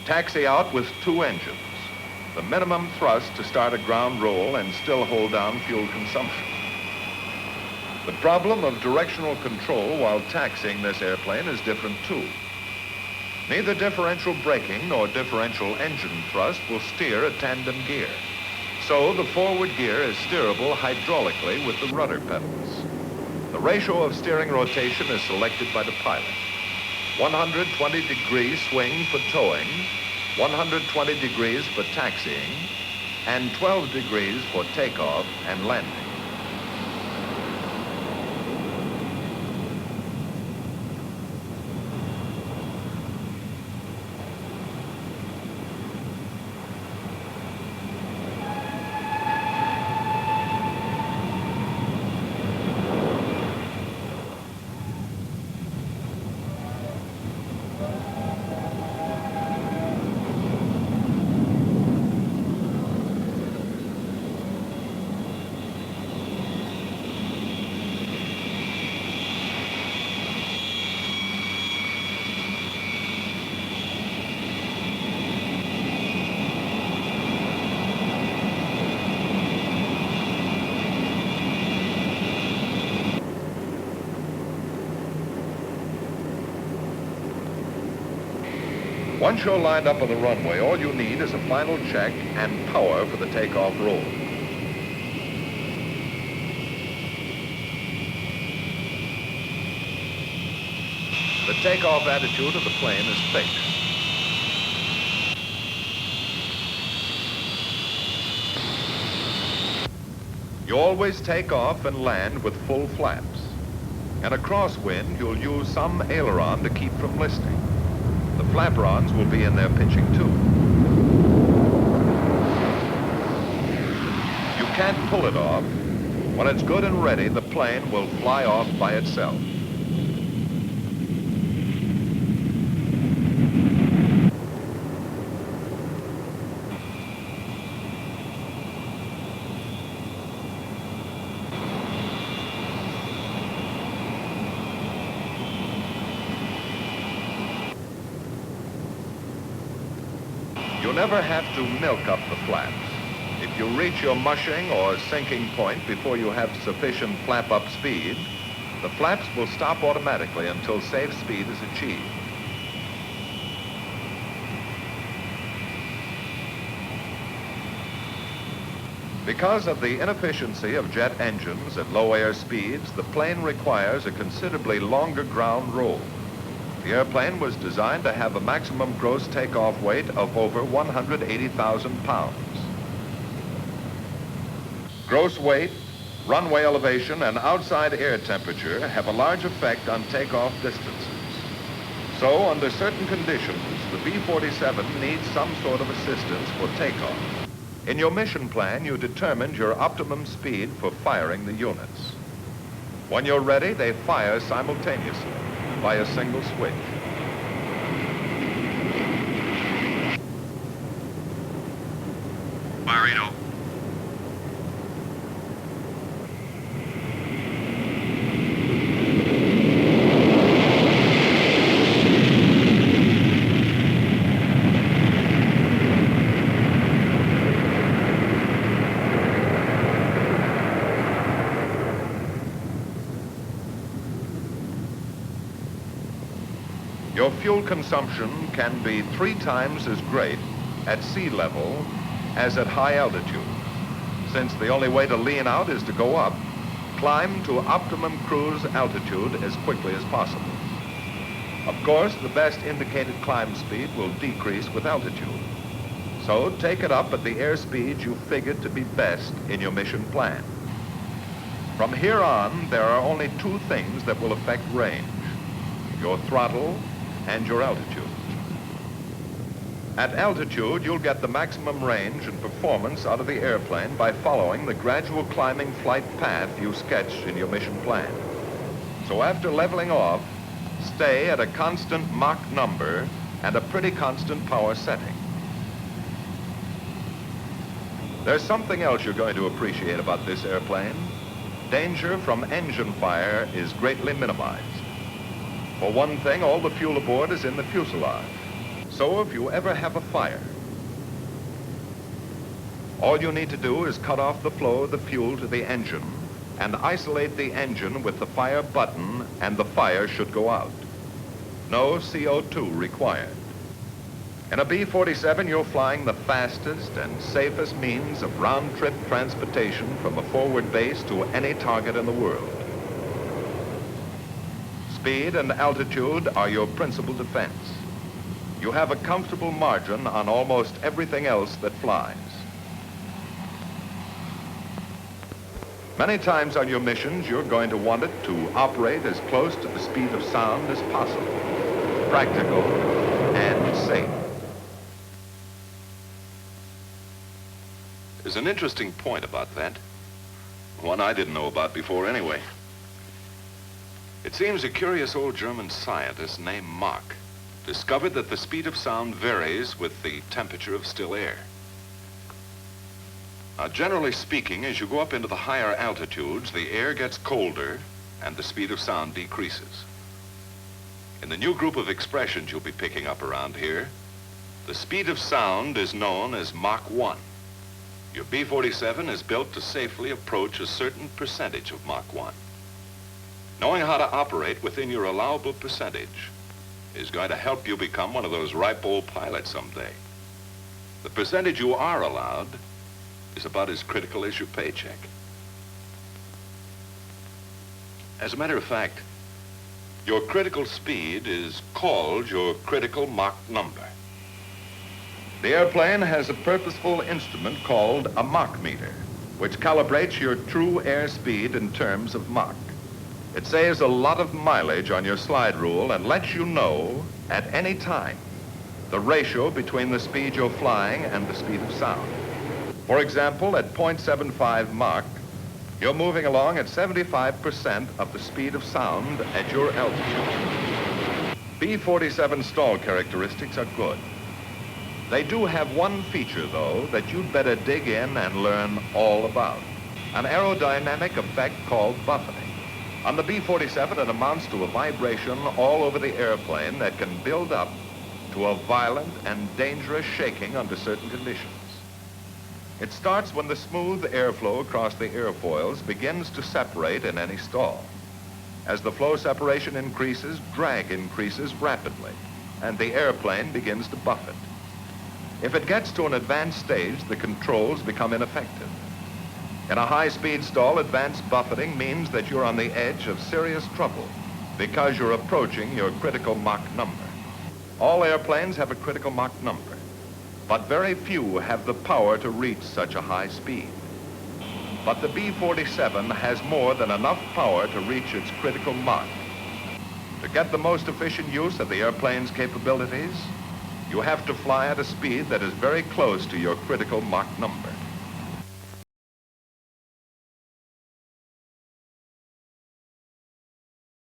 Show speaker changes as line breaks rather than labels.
Taxi out with 2 engines. The minimum thrust to start a ground roll and still hold down fuel consumption. The problem of directional control while taxiing this airplane is different too. Neither differential braking nor differential engine thrust will steer a tandem gear. So the forward gear is steerable hydraulically with the rudder pedals. The ratio of steering rotation is selected by the pilot. 120 degree swing for towing, 120 degrees for taxiing, and 12 degrees for takeoff and landing. Once you're lined up on the runway, all you need is a final check and power for the takeoff roll. The takeoff attitude of the plane is fixed. You always take off and land with full flaps. In a crosswind, you'll use some aileron to keep from listing. The flaperons will be in there pitching too. You can't pull it off. When it's good and ready, the plane will fly off by itself. You never have to milk up the flaps. If you reach your mushing or sinking point before you have sufficient flap-up speed, the flaps will stop automatically until safe speed is achieved. Because of the inefficiency of jet engines at low air speeds, the plane requires a considerably longer ground roll. The airplane was designed to have a maximum gross takeoff weight of over 180,000 pounds. Gross weight, runway elevation, and outside air temperature have a large effect on takeoff distances. So, under certain conditions, the B-47 needs some sort of assistance for takeoff. In your mission plan, you determined your optimum speed for firing the units. When you're ready, they fire simultaneously by a single switch.
Marino.
Your fuel consumption can be 3 times as great at sea level as at high altitude. Since the only way to lean out is to go up, climb to optimum cruise altitude as quickly as possible. Of course, the best indicated climb speed will decrease with altitude. So take it up at the airspeed you figured to be best in your mission plan. From here on, there are only 2 things that will affect range: your throttle and your altitude. At altitude, you'll get the maximum range and performance out of the airplane by following the gradual climbing flight path you sketched in your mission plan. So after leveling off, stay at a constant Mach number and a pretty constant power setting. There's something else you're going to appreciate about this airplane. Danger from engine fire is greatly minimized. For one thing, all the fuel aboard is in the fuselage. So if you ever have a fire, all you need to do is cut off the flow of the fuel to the engine and isolate the engine with the fire button, and the fire should go out. No CO2 required. In a B-47, you're flying the fastest and safest means of round-trip transportation from a forward base to any target in the world. Speed and altitude are your principal defense. You have a comfortable margin on almost everything else that flies. Many times on your missions, you're going to want it to operate as close to the speed of sound as possible, practical and safe.
There's an interesting point about that. One I didn't know about before anyway. It seems a curious old German scientist named Mach discovered that the speed of sound varies with the temperature of still air. Now, generally speaking, as you go up into the higher altitudes, the air gets colder and the speed of sound decreases. In the new group of expressions you'll be picking up around here, the speed of sound is known as Mach 1. Your B-47 is built to safely approach a certain percentage of Mach 1. Knowing how to operate within your allowable percentage is going to help you become one of those ripe old pilots someday. The percentage you are allowed is about as critical as your paycheck. As a matter of fact, your critical speed is called your critical Mach number.
The airplane has a purposeful instrument called a Mach meter, which calibrates your true airspeed in terms of Mach. It saves a lot of mileage on your slide rule and lets you know at any time the ratio between the speed you're flying and the speed of sound. For example, at 0.75 Mach, you're moving along at 75% of the speed of sound at your altitude. B-47 stall characteristics are good. They do have one feature, though, that you'd better dig in and learn all about, an aerodynamic effect called buffeting. On the B-47, it amounts to a vibration all over the airplane that can build up to a violent and dangerous shaking under certain conditions. It starts when the smooth airflow across the airfoils begins to separate in any stall. As the flow separation increases, drag increases rapidly, and the airplane begins to buffet. If it gets to an advanced stage, the controls become ineffective. In a high-speed stall, advanced buffeting means that you're on the edge of serious trouble because you're approaching your critical Mach number. All airplanes have a critical Mach number, but very few have the power to reach such a high speed. But the B-47 has more than enough power to reach its critical Mach. To get the most efficient use of the airplane's capabilities, you have to fly at a speed that is very close to your critical Mach number.